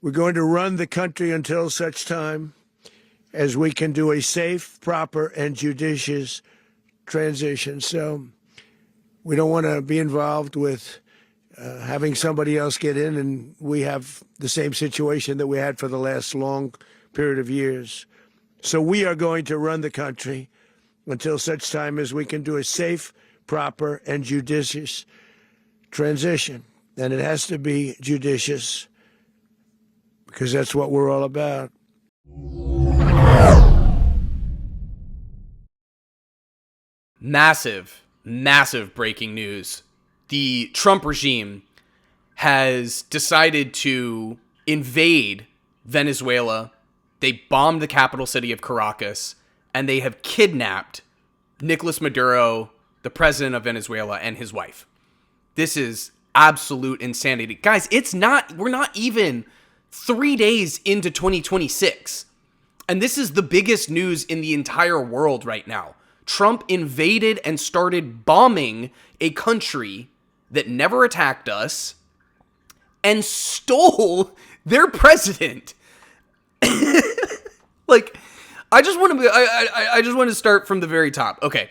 We're going to run the country until such time as we can do a safe, proper, and judicious transition. So we don't want to be involved with having somebody else get in, and we have the same situation that we had for the last long period of years. So we are going to run the country until such time as we can do a safe, proper, and judicious transition. And it has to be judicious because that's what we're all about. Massive breaking news. The Trump regime has decided to invade Venezuela. They bombed the capital city of Caracas, and they have kidnapped Nicolas Maduro, the president of Venezuela, and his wife. This is absolute insanity. Guys, we're not even 3 days into 2026. And this is the biggest news in the entire world right now. Trump invaded and started bombing a country that never attacked us and stole their president. Like, I just want to start from the very top. Okay.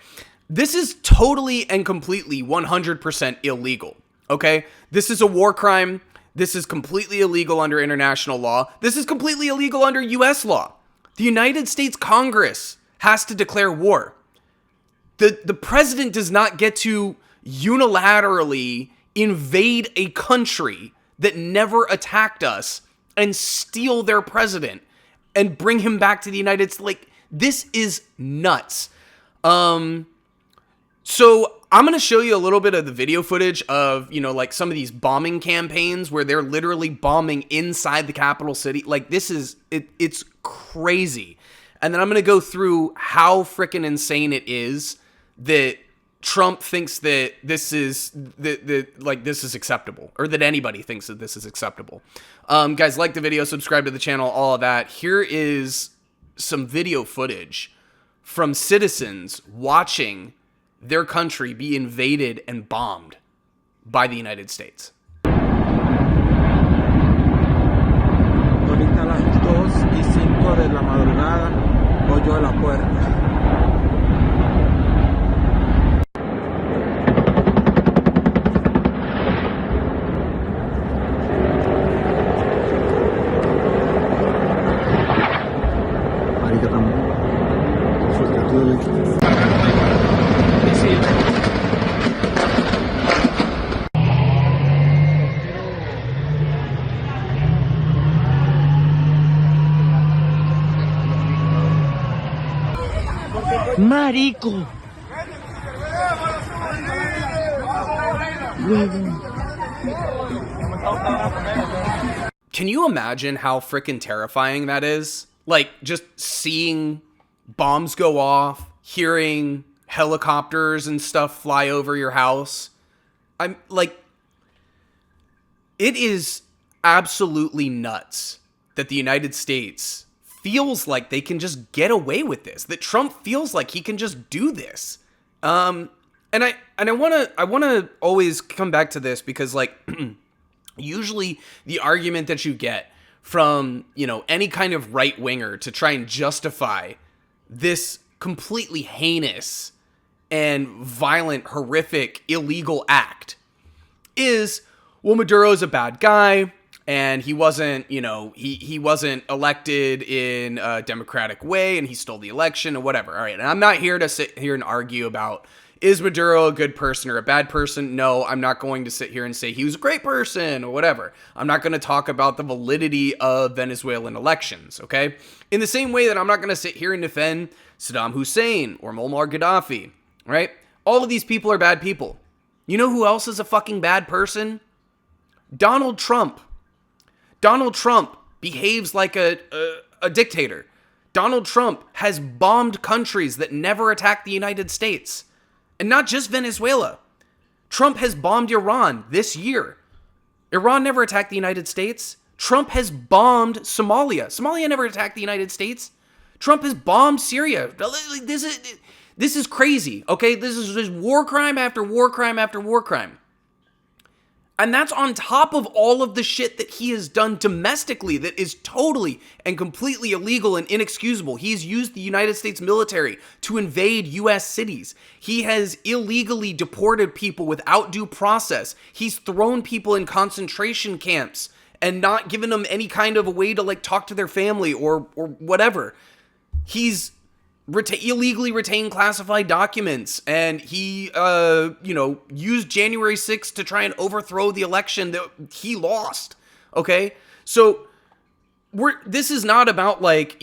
This is totally and completely 100% illegal. Okay? This is a war crime. This is completely illegal under international law. This is completely illegal under US law. The United States Congress has to declare war. The president does not get to unilaterally invade a country that never attacked us and steal their president and bring him back to the United States. Like, this is nuts. So I'm going to show you a little bit of the video footage of, like some of these bombing campaigns where they're literally bombing inside the capital city. Like, this is, it's crazy. And then I'm going to go through how freaking insane it is that Trump thinks that this is this is acceptable, or that anybody thinks that this is acceptable. Guys, like the video, subscribe to the channel, all of that. Here is some video footage from citizens watching their country be invaded and bombed by the United States. Ahorita las 2:05 de la madrugada, voy a la puerta. Marico. Can you imagine how freaking terrifying that is? Like, just seeing bombs go off, hearing helicopters and stuff fly over your house. I'm like, it is absolutely nuts that the United States feels like they can just get away with this, that Trump feels like he can just do this. And I want to always come back to this because, like, usually the argument that you get from, any kind of right winger to try and justify this completely heinous and violent, horrific, illegal act is, well, Maduro's a bad guy, and he wasn't, he wasn't elected in a democratic way, and he stole the election, or whatever. All right, and I'm not here to sit here and argue about, is Maduro a good person or a bad person? No, I'm not going to sit here and say he was a great person or whatever. I'm not going to talk about the validity of Venezuelan elections, okay? In the same way that I'm not going to sit here and defend Saddam Hussein or Muammar Gaddafi, right? All of these people are bad people. You know who else is a fucking bad person? Donald Trump. Donald Trump behaves like a dictator. Donald Trump has bombed countries that never attacked the United States. And not just Venezuela. Trump has bombed Iran this year. Iran never attacked the United States. Trump has bombed Somalia. Somalia never attacked the United States. Trump has bombed Syria. This is crazy, okay? This is just war crime after war crime after war crime. And that's on top of all of the shit that he has done domestically that is totally and completely illegal and inexcusable. He's used the United States military to invade U.S. cities. He has illegally deported people without due process. He's thrown people in concentration camps and not given them any kind of a way to like talk to their family or whatever. He's illegally retained classified documents, and he, used January 6th to try and overthrow the election that he lost. Okay, so this is not about like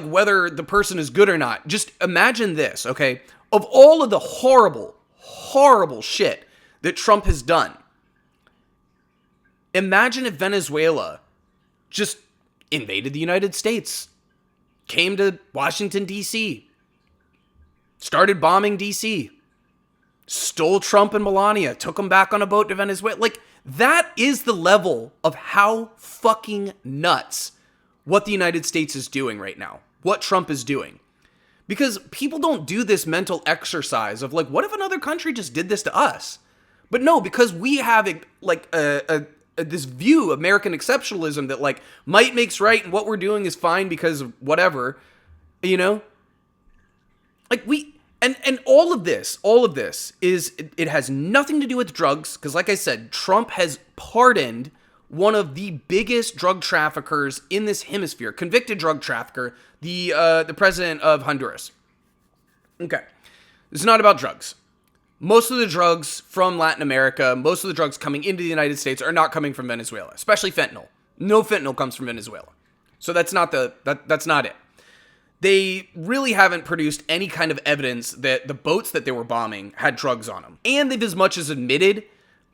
whether the person is good or not. Just imagine this, okay? Of all of the horrible, horrible shit that Trump has done, imagine if Venezuela just invaded the United States. Came to Washington, D.C., started bombing D.C., stole Trump and Melania, took them back on a boat to Venezuela. Like, that is the level of how fucking nuts what the United States is doing right now, what Trump is doing. Because people don't do this mental exercise of like, what if another country just did this to us? But no, because we have this view of American exceptionalism that like might makes right and what we're doing is fine because of whatever, like and all of this is, it has nothing to do with drugs. Cause like I said, Trump has pardoned one of the biggest drug traffickers in this hemisphere, convicted drug trafficker, the president of Honduras. Okay. It's not about drugs. Most of the drugs from Latin America, most of the drugs coming into the United States are not coming from Venezuela, especially fentanyl. No fentanyl comes from Venezuela. So that's not it. They really haven't produced any kind of evidence that the boats that they were bombing had drugs on them. And they've as much as admitted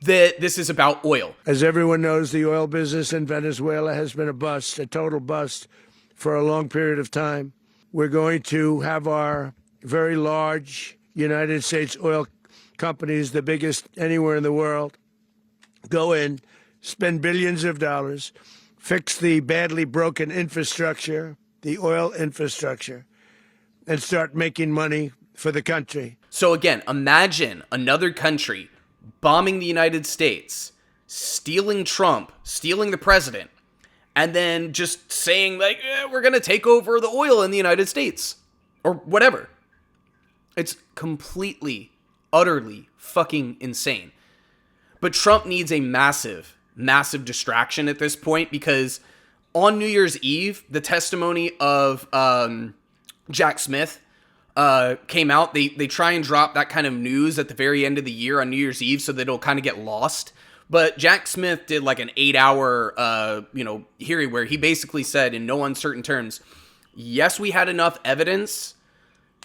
that this is about oil. As everyone knows, the oil business in Venezuela has been a bust, a total bust for a long period of time. We're going to have our very large United States oil companies, the biggest anywhere in the world, go in, spend billions of dollars, fix the badly broken infrastructure, the oil infrastructure, and start making money for the country. So again, imagine another country bombing the United States, stealing Trump, stealing the president, and then just saying like, we're going to take over the oil in the United States or whatever. It's completely, utterly fucking insane. But Trump needs a massive, massive distraction at this point, because on New Year's Eve, the testimony of Jack Smith came out. They try and drop that kind of news at the very end of the year on New Year's Eve so that it'll kind of get lost. But Jack Smith did like an 8-hour hearing where he basically said in no uncertain terms, yes, we had enough evidence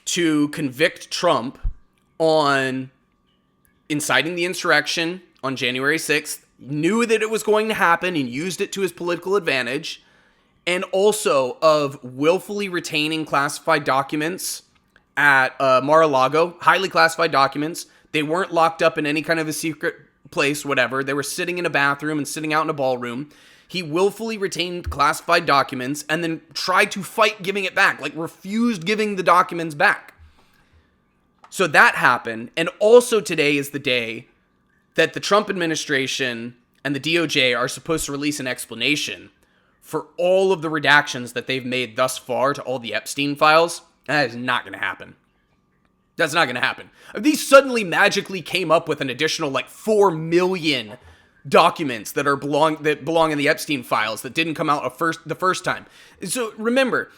to convict Trump on inciting the insurrection on January 6th, knew that it was going to happen and used it to his political advantage, and also of willfully retaining classified documents at Mar-a-Lago, highly classified documents. They weren't locked up in any kind of a secret place, whatever. They were sitting in a bathroom and sitting out in a ballroom. He willfully retained classified documents and then tried to fight giving it back, like refused giving the documents back. So that happened. And also today is the day that the Trump administration and the DOJ are supposed to release an explanation for all of the redactions that they've made thus far to all the Epstein files. That is not going to happen. That's not going to happen. If these suddenly magically came up with an additional like 4 million documents that belong in the Epstein files that didn't come out the first time. So remember,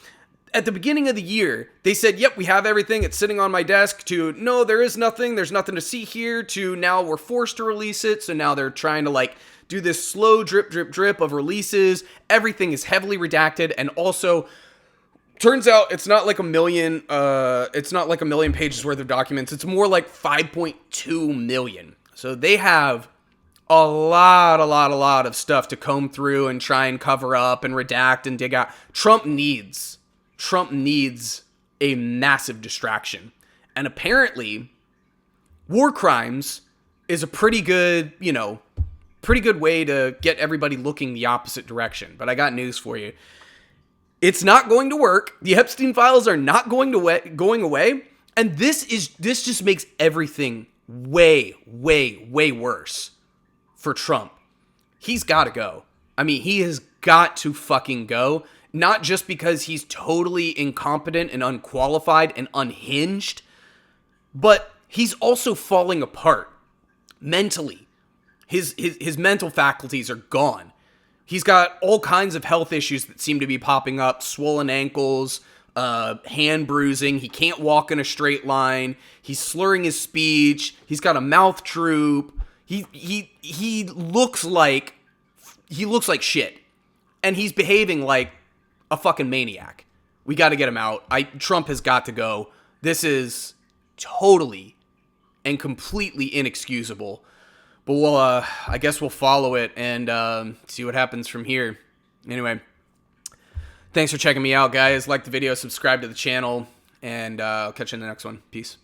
at the beginning of the year, they said, yep, we have everything. It's sitting on my desk, to no, there is nothing. There's nothing to see here, to now we're forced to release it. So now they're trying to like do this slow drip, drip, drip of releases. Everything is heavily redacted. And also, turns out it's not like a million pages worth of documents. It's more like 5.2 million. So they have a lot of stuff to comb through and try and cover up and redact and dig out. Trump needs a massive distraction. And apparently, war crimes is a pretty good way to get everybody looking the opposite direction. But I got news for you. It's not going to work. The Epstein files are not going away. And this just makes everything way worse. for Trump. He's got to go. I mean, he has got to fucking go. Not just because he's totally incompetent and unqualified and unhinged, but he's also falling apart mentally. His mental faculties are gone. He's got all kinds of health issues that seem to be popping up, swollen ankles, hand bruising. He can't walk in a straight line. He's slurring his speech. He's got a mouth droop. He looks like shit. And he's behaving like a fucking maniac. We got to get him out. Trump has got to go. This is totally and completely inexcusable. But I guess we'll follow it and see what happens from here. Anyway, thanks for checking me out, guys. Like the video, subscribe to the channel, and I'll catch you in the next one. Peace.